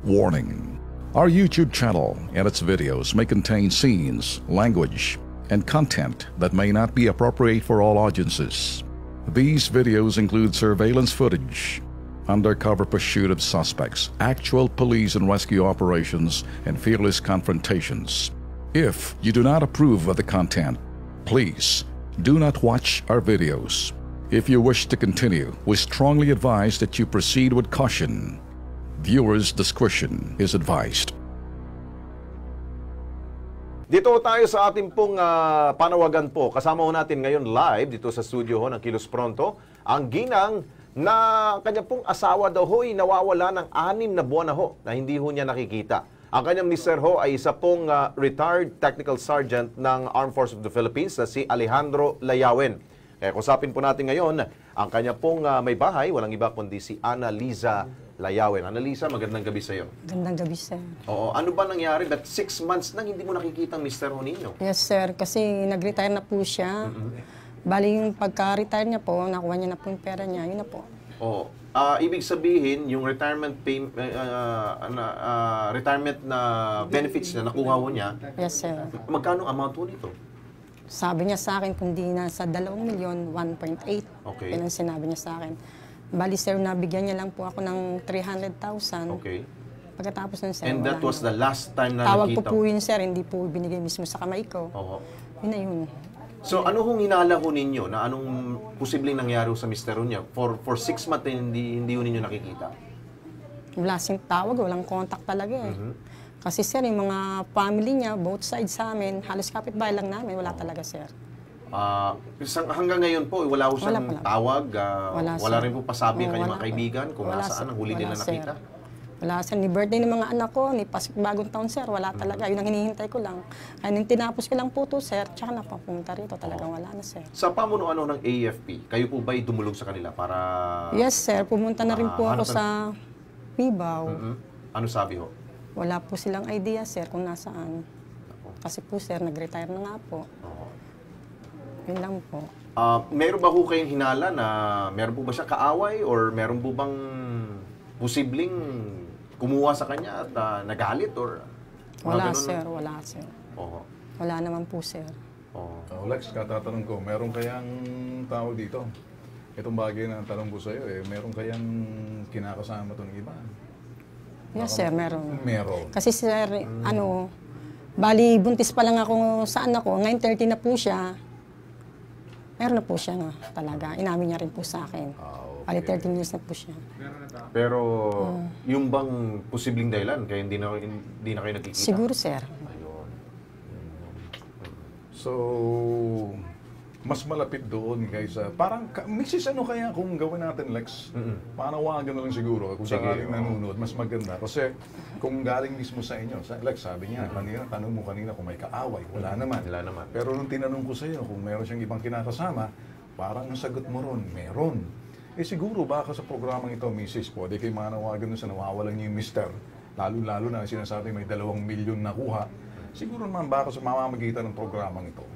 Warning: our YouTube channel and its videos may contain scenes, language, and content that may not be appropriate for all audiences. These videos include surveillance footage, undercover pursuit of suspects, actual police and rescue operations, and fearless confrontations. If you do not approve of the content, please do not watch our videos. If you wish to continue, we strongly advise that you proceed with caution. Viewers' discretion is advised. Dito tayo sa ating pong panawagan po. Kasama ho natin ngayon live dito sa studio ho ng Kilos Pronto, ang ginang na kanya pong asawa daw ho'y nawawala ng 6 na buwan na ho na hindi ho niya nakikita. Ang kanyang mister ho ay isa pong retired technical sergeant ng Armed Forces of the Philippines na si Alejandro Layawen. Kaya kusapin po natin ngayon ang kanya pong may bahay, walang iba kundi si Annaliza Layawen. Annaliza, magandang gabi sa iyo. Magandang gabi, sir. Oo, ano ba nangyari? Ba't 6 months nang hindi mo nakikita ang mister ho ninyo? Yes, sir. Kasi nag-retire na po siya. Bali yung pagka-retire niya po, nakuha niya na po yung pera niya. Yun na po. Oo. Ibig sabihin, yung retirement retirement na benefits na nakuha ho niya, Yes, sir. magkano amount ho nito? Sabi niya sa akin, kundi na sa 2,000,000, 1.8. Okay. Yan ang sinabi niya sa akin. Bali, sir, nabigyan niya lang po ako ng 300,000. Okay. Pagkatapos nun, sir, And that wala was na. the last time na Tawag nakita po yun, sir. Hindi po binigay mismo sa kamay ko. Oo. Yun na yun. So, ano hong hinala ho ninyo na anong posibleng nangyari ho sa mister ho niya? For 6 months hindi ho ninyo nakikita? Wala siyang tawag, walang contact talaga eh. Kasi sir, yung mga family niya, both sides sa amin, halos kapitbahay lang namin, wala talaga sir. Hanggang ngayon po, wala ho siyang Wala. tawag? Wala sir. rin po pasabi ang kanyang Wala mga kaibigan kung Wala, nasaan sir. ang huli nila Wala, sir. nakita? Wala sir, ni birthday ng mga anak ko, ni bagong taon sir, wala talaga. Yun ang hinihintay ko lang. Kaya nung tinapos ko lang po to sir, tsaka napapunta rito, talagang wala na sir. Sa pamunuan ng AFP, kayo po ba'y dumulog sa kanila para... Yes sir, pumunta na rin po ako hanap ng- sa Pibaw. Ano sabi ho? Wala po silang idea sir kung nasaan. Kasi po sir, nag-retire na nga po. Yun lang po. Meron ba ho kayong hinala na meron po ba siya kaaway or meron po bang posibleng kumuha sa kanya at nagalit or mga Wala ganun? sir, wala sir. Oo. Wala naman po sir. Oo. Lex, katatanong ko, meron kayang tao dito? Itong bagay na tanong ko sa'yo, meron kayang kinakasama ito ng iba? Yes sir, meron. Meron. Kasi sir, bali buntis pa lang ako sa anak ko, ngayon 30 na po siya. Meron na po siya nga talaga. Inamin niya rin po sa akin. Bali 13 years na po siya. Pero yung bang posibleng dahilan kaya hindi na kayo nakikita? Siguro sir. Ayun. So, mas malapit doon kaysa... Parang, Mrs. ano kaya kung gawin natin, Lex? Panawagan na lang siguro kung sakaling nanonood, mas maganda. Kasi kung galing mismo sa inyo, Lex, sabi niya, tanong mo kanina kung may kaaway, wala naman. Wala naman. Pero nung tinanong ko sa iyo kung meron siyang ibang kinakasama, parang ang sagot mo ron, meron. Siguro baka sa programang ito, Mrs., pwede kayo manawagan sa nawawalan niyo yung mister. Lalo-lalo na sinasabi may 2 milyon nakuha. Siguro naman baka sa mamamagitan ng programang ito,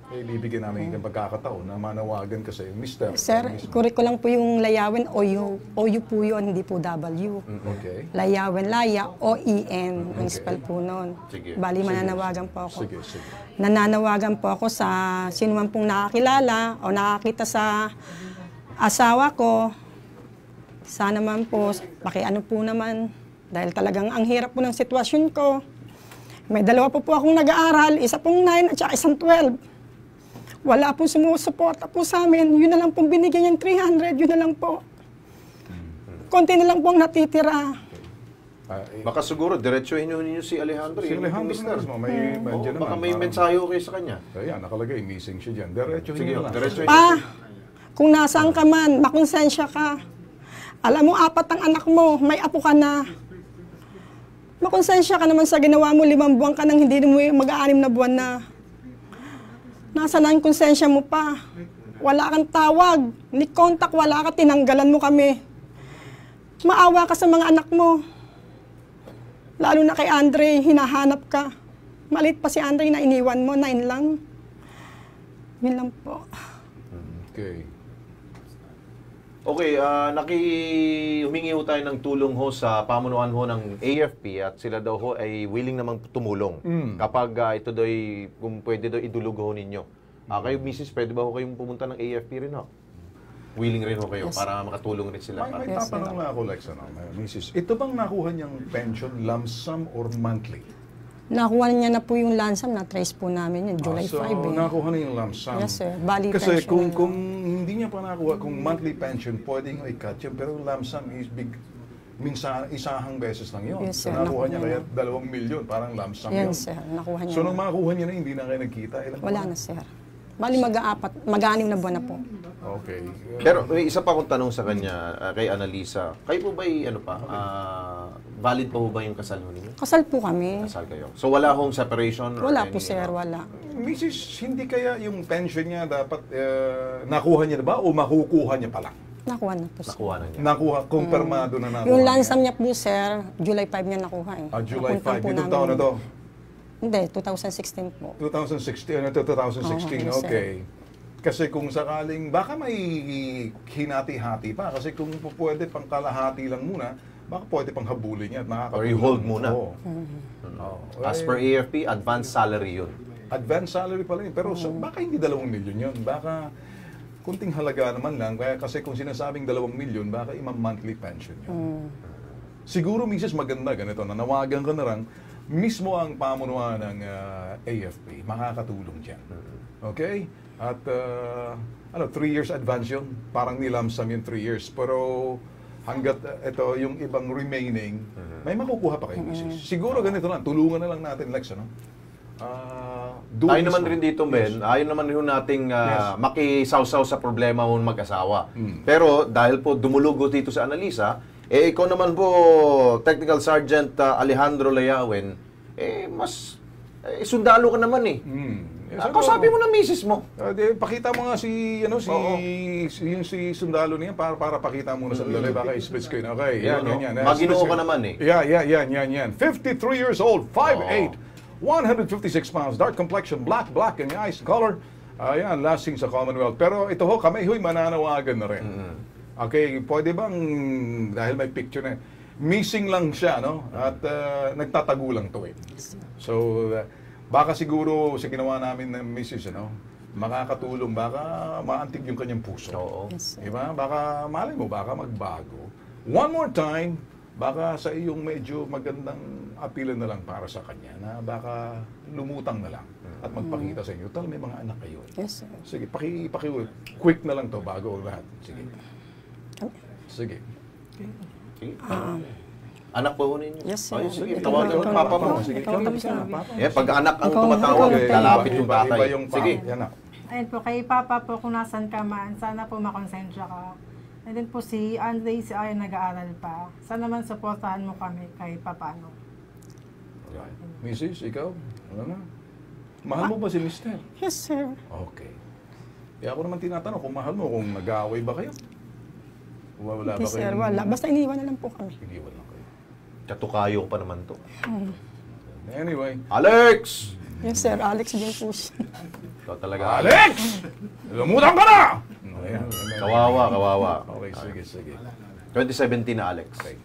bibigyan namin yung pagkakataon na manawagan ka sa iyo, mister. Sir, correct ko lang po yung Layawen, O-U po yun, hindi po W. Okay. Layawen, Laya, O-E-N, ang spell po nun. Sige. Bali, mananawagan po ako. Sige. Nananawagan po ako sa sino man pong nakakilala o nakakita sa asawa ko. Sana man po, pakiano po naman. Dahil talagang ang hirap po ng sitwasyon ko. May 2 po akong nag-aaral, isa pong 9 at saka isang 12. Wala pong sumusuporta po sa amin. Yun na lang pong binigyan niyang 300, yun na lang po. Konti na lang po ang natitira. Baka siguro, diretsuhin ninyo si Alejandro. Si Alejandro mismo, may nandiyan naman. Baka may mensahe kayo sa kanya. Ayan, nakalagay, missing siya dyan. Diretso Sige, na lang. diretsuhin Pa, kung nasaan ka man, makonsensya ka. Alam mo, 4 ang anak mo, may apo ka na. Makonsensya ka naman sa ginawa mo, 5 buwan ka nang hindi mo mag-6 na buwan na. Nasaan na yung konsensya mo pa? Wala kang tawag, ni contact, wala ka, tinanggalan mo kami. Maawa ka sa mga anak mo. Lalo na kay Andre, hinahanap ka. Malit pa si Andre na iniwan mo, 9 lang. Yun lang po. Okay. Okay, humingi ho tayo ng tulong ho sa pamunuan ho ng AFP at sila daw ho ay willing namang tumulong kapag ito daw kung pwede daw idulog ho ninyo. Kayo, Mrs., pwede ba ho kayong pumunta ng AFP rin ho? Willing rin ho kayo para makatulong rin sila. May tatanong na ako, Lex, Mrs. Ito bang nakuha niyang pension lump sum or monthly? Nakuha niya na po yung lansam, na-trace po namin yun, July 5 eh. Nakuha na yung lump sum. Yes, sir. Bali Kasi pension kung hindi niya pa nakuha, kung monthly pension, pwede nga i-cut yun. Pero lump sum is big, minsan isahang beses lang yun. Yes, sir. So nakuha niya kaya Nakuha 2 milyon, parang lump sum yun. Yes, sir. Nakuha niya So na. nung makuha niya na, hindi na kayo nagkita? Wala na, sir. Bali mag-6 na buwan na po. Okay. Pero may isa pa akong tanong sa kanya, kay Annalisa. Kayo po ba valid pa po ba yung kasal mo ninyo? Kasal po kami. Kasal kayo. So wala hong separation? or Wala any, po, sir. Wala. Mrs., hindi kaya yung pension niya dapat nakuha niya na ba o makukuha niya pa lang? Nakuha na po, sir. Nakuha na niya. Nakuha, kumpirmado na nakuha Yung niya. lansam niya po, sir, July 5 niya nakuha eh. July Napunta 5. po Itong namin- taon na to? Hindi, 2016 po. 2016, 2016, yes, sir. okay. Kasi kung sakaling, baka may hinati-hati pa. Kasi kung pwede pang kalahati lang muna, baka pwede pang habulin niya. At Or i-hold muna. Oo. As per AFP, advanced salary yun. Advance salary pala yun. Pero baka hindi 2 milyon yun. Baka kunting halaga naman lang. Kaya kasi kung sinasabing 2 milyon, baka monthly pension yun. Siguro, Mrs., maganda ganito, nanawagan ka na lang, mismo ang pamunuan ng AFP, makakatulong dyan. Okay? At 3 years advance yun. Parang nilamsam yung 3 years. Pero hanggat ito, yung ibang remaining, may makukuha pa kayo, Mrs. Siguro ganito lang, tulungan na lang natin, Lex, ano? Tayo naman rin dito, Ben, ayaw naman rin nating makisawsaw sa problema mo mag-asawa. Pero dahil po dumulugo dito sa Annalisa, ikaw naman po, Technical Sergeant Alejandro Layawen, mas sundalo ka naman eh. Ako sabi mo na misis mo. Pakita mo nga si sundalo niya para pakita mo na sa dali, baka i-split screen. Okay, yan. Maginoo ka naman eh. Yan. 53 years old, 5'8", 156 pounds, dark complexion, black in the eyes color. Yan, lasting sa Commonwealth. Pero ito ho, kami mananawagan na rin. Okay, pwede bang, dahil may picture na, missing lang siya, no? At nagtatago lang to eh. So, baka siguro sa ginawa namin ng Mrs., makakatulong, baka maantig yung kanyang puso. Oo. Yes, sir. Diba? Baka, malay mo, baka magbago. One more time, baka sa iyong medyo magandang apilan na lang para sa kanya, na baka lumutang na lang at magpakita sa inyo. Tal, may mga anak kayo. Yes, sir. Sige, quick na lang to bago lahat. Sige. Anak po ninyo? Yes, sir. Ay, sige, tawagan mo papa mo. Sige, Ikaw, ikaw sir. papa. Pag anak ang tumatawag, lalapit yung tatay. Iba yung Sige. Yan na. Ayun po, kay Papa po kung nasan ka man, sana po makonsensya ka. And then po si Andre, si Aya nag-aaral pa. Sana naman supportahan mo kami kay Papano. Mrs., ikaw? Ano na? Mahal mo ba si Mister? Yes, sir. Okay. Kaya ako naman tinatanong kung mahal mo, kung nag-aaway ba kayo? Wala Hindi, ba sir. kayong- Wala. Basta iniwan na lang po kami. Iniwan lang kayo. Katukayo pa naman to. Anyway. Alex! Yes, sir. Alex din po siya. Ikaw talaga. Alex! Lumutang ka na! Ayan. Kawawa. Okay, sige. 2017 na Alex. Okay.